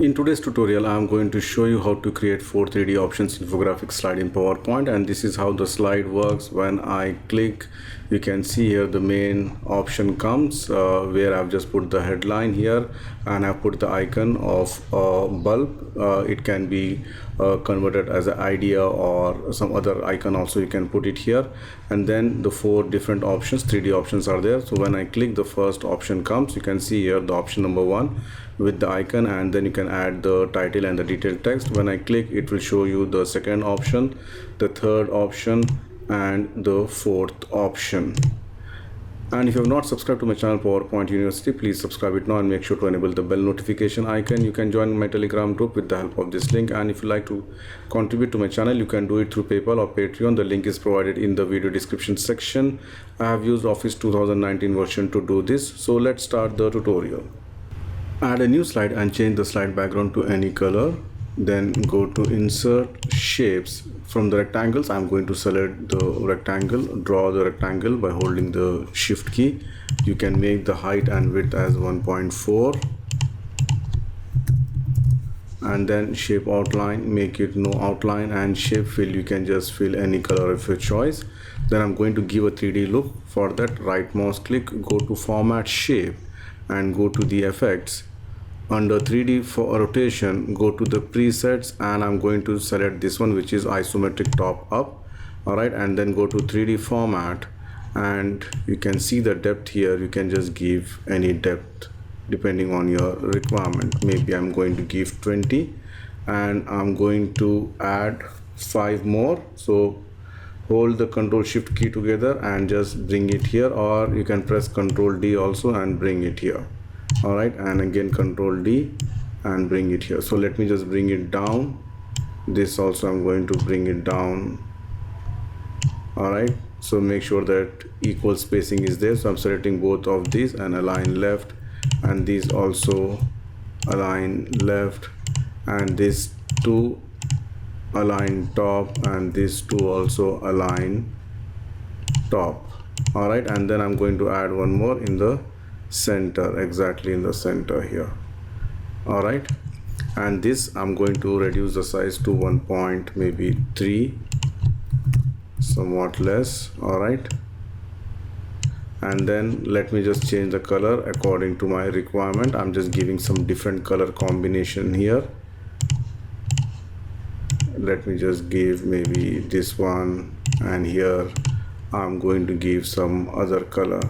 In today's tutorial, I am going to show you how to create 4 3D options infographic slide in PowerPoint, and this is how the slide works. When I click, you can see here the main option comes where I've just put the headline here and I've put the icon of a bulb. It can be converted as an idea or some other icon also, you can put it here. And then the 4 different options, 3D options are there. So when I click, the first option comes. You can see here the option number 1 with the icon, and then you can add the title and the detailed text. When I click, it will show you the second option, the third option, and the fourth option. And if you have not subscribed to my channel PowerPoint University, please subscribe it now and make sure to enable the bell notification icon. You can join my Telegram group with the help of this link, and if you like to contribute to my channel, you can do it through PayPal or Patreon. The link is provided in the video description section. I have used Office 2019 version to do this. So let's start the tutorial. Add a new slide and change the slide background to any color. Then go to insert shapes. From the rectangles, I'm going to select the rectangle, draw the rectangle by holding the shift key. You can make the height and width as 1.4, and then shape outline, make it no outline, and shape fill, you can just fill any color of your choice. Then I'm going to give a 3D look. For that, right mouse click, go to format shape and go to the effects. Under 3D for rotation, go to the presets, and I'm going to select this one, which is isometric top up. Alright, and then go to 3D format, and you can see the depth here. You can just give any depth depending on your requirement. Maybe I'm going to give 20, and I'm going to add 5 more. So hold the Ctrl Shift key together and just bring it here, or you can press Ctrl D also and bring it here. All right, and again Ctrl D and bring it here. So let me just bring it down. This also I'm going to bring it down. All right, so make sure that equal spacing is there. So I'm selecting both of these and align left, and these also align left, and this two align top, and these two also align top. All right, and then I'm going to add one more in the center, exactly in the center here. All right, and this I'm going to reduce the size to 1.3, somewhat less. All right, and then let me just change the color according to my requirement. I'm just giving some different color combination here. Let me just give maybe this one, and here I'm going to give some other color.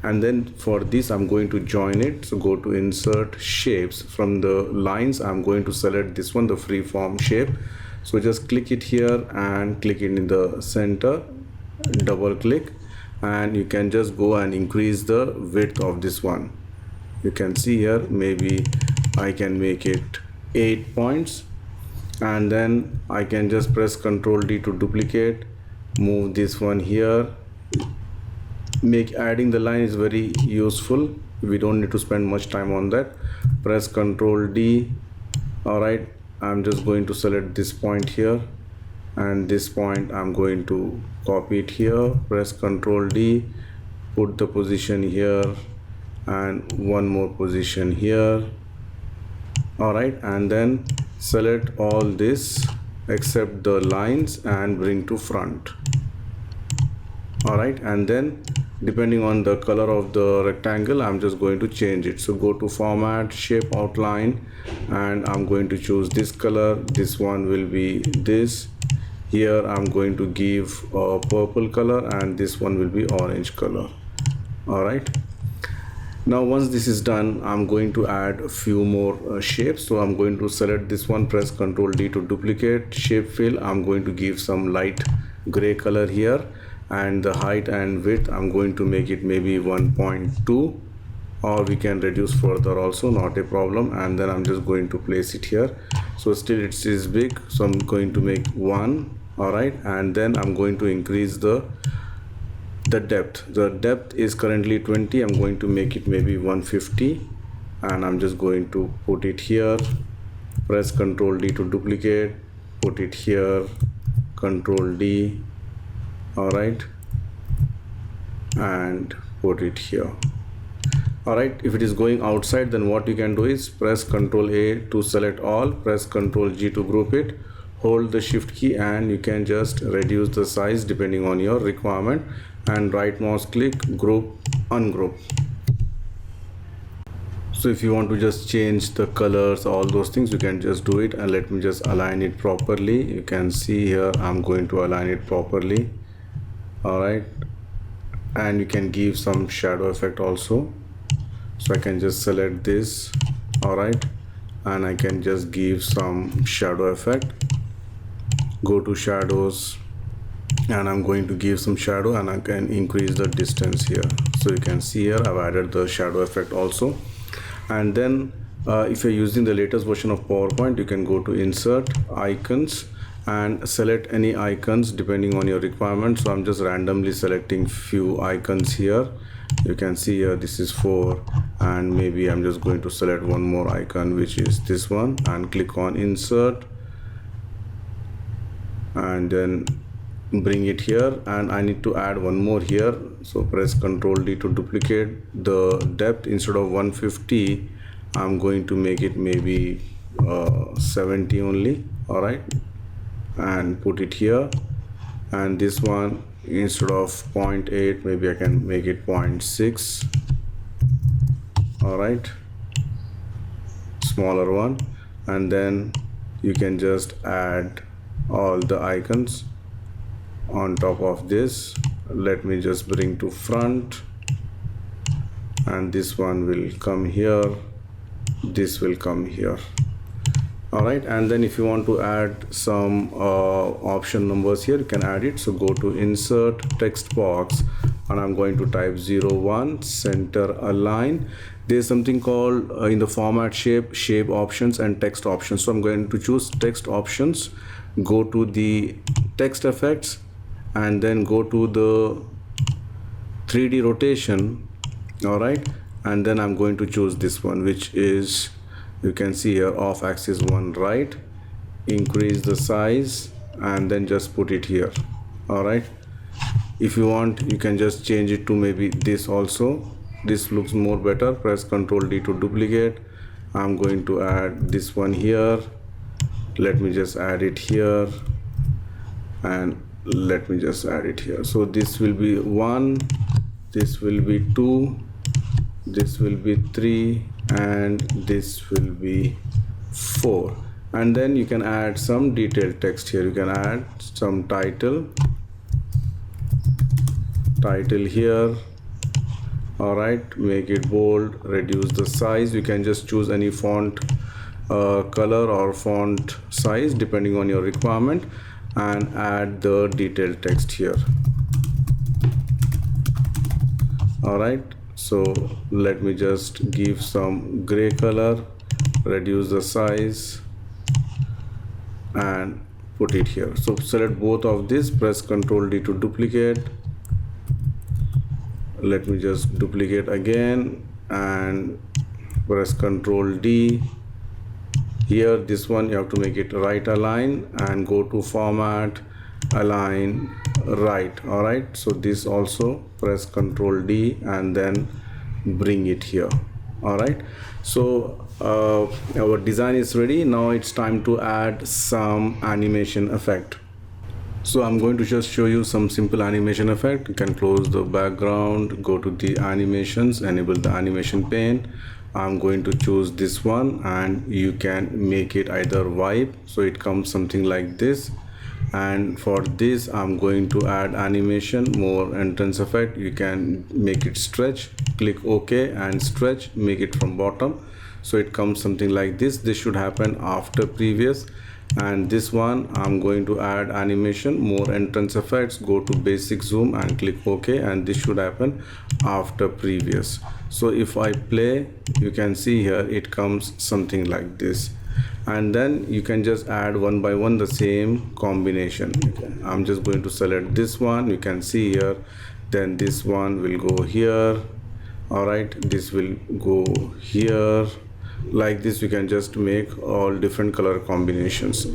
And then for this, I'm going to join it. So go to insert shapes. From the lines, I'm going to select this one, the freeform shape. So just click it here and click it in the center, double click, and you can just go and increase the width of this one. You can see here, maybe I can make it 8 points, and then I can just press Ctrl D to duplicate, move this one here. Adding the line is very useful. We don't need to spend much time on that. Press Ctrl D. All right, I'm just going to select this point here, and this point I'm going to copy it here. Press Ctrl D, put the position here, and one more position here. All right, and then select all this except the lines and bring to front. All right, and then depending on the color of the rectangle, I'm just going to change it. So go to format, shape outline, and I'm going to choose this color. This one will be this. Here I'm going to give a purple color, and this one will be orange color. All right, now once this is done, I'm going to add a few more shapes. So I'm going to select this one, press Ctrl D to duplicate. Shape fill, I'm going to give some light gray color here, and the height and width, I'm going to make it maybe 1.2, or we can reduce further also, not a problem. And then I'm just going to place it here. So still it is big, so I'm going to make 1. All right, and then I'm going to increase the depth. The depth is currently 20. I'm going to make it maybe 150, and I'm just going to put it here. Press Ctrl D to duplicate, put it here, Ctrl D. All right, and put it here. All right, if it is going outside, then what you can do is press Ctrl A to select all, press Ctrl G to group it, hold the shift key, and you can just reduce the size depending on your requirement, and right mouse click, group, ungroup. So if you want to just change the colors, all those things, you can just do it. And let me just align it properly. You can see here I'm going to align it properly. All right, and you can give some shadow effect also. So I can just select this, all right, and I can just give some shadow effect. Go to shadows, and I'm going to give some shadow, and I can increase the distance here. So you can see here I've added the shadow effect also. And then if you're using the latest version of PowerPoint, you can go to insert, icons, and select any icons depending on your requirements. So I'm just randomly selecting few icons here. You can see here this is 4, and maybe I'm just going to select one more icon, which is this one, and click on insert, and then bring it here. And I need to add one more here, so press Ctrl D to duplicate the depth. Instead of 150, I'm going to make it maybe 70 only. All right, and put it here. And this one, instead of 0.8, maybe I can make it 0.6. all right, smaller one. And then you can just add all the icons on top of this. Let me just bring to front, and this one will come here, this will come here. All right, and then if you want to add some option numbers here, you can add it. So go to insert, text box, and I'm going to type 01, center align. There's something called in the format shape options and text options. So I'm going to choose text options, go to the text effects, and then go to the 3D rotation. All right, and then I'm going to choose this one, which is, you can see here, off axis 1 right, increase the size, and then just put it here. All right, if you want, you can just change it to maybe this also. This looks more better. Press Ctrl D to duplicate. I'm going to add this one here. Let me just add it here, and let me just add it here. So this will be 1, this will be 2, this will be 3, and this will be 4. And then you can add some detailed text here. You can add some title here. All right, make it bold, reduce the size. You can just choose any font color or font size depending on your requirement, and add the detailed text here. All right, so let me just give some gray color, reduce the size, and put it here. So select both of this, press Ctrl D to duplicate. Let me just duplicate again, and press Ctrl D. Here, this one you have to make it right align, and go to format, align right. All right, so this also press Ctrl D and then bring it here. All right, so our design is ready. Now it's time to add some animation effect. So I'm going to just show you some simple animation effect. You can close the background, go to the animations, enable the animation pane. I'm going to choose this one, and you can make it either wipe, so it comes something like this. And for this, I'm going to add animation, more entrance effect. You can make it stretch, click OK, and stretch, make it from bottom, so it comes something like this. This should happen after previous. And this one, I'm going to add animation, more entrance effects, go to basic zoom and click OK, and this should happen after previous. So if I play, you can see here it comes something like this. And then you can just add one by one the same combination. Okay, I'm just going to select this one. You can see here, then this one will go here. All right, this will go here. Like this, you can just make all different color combinations.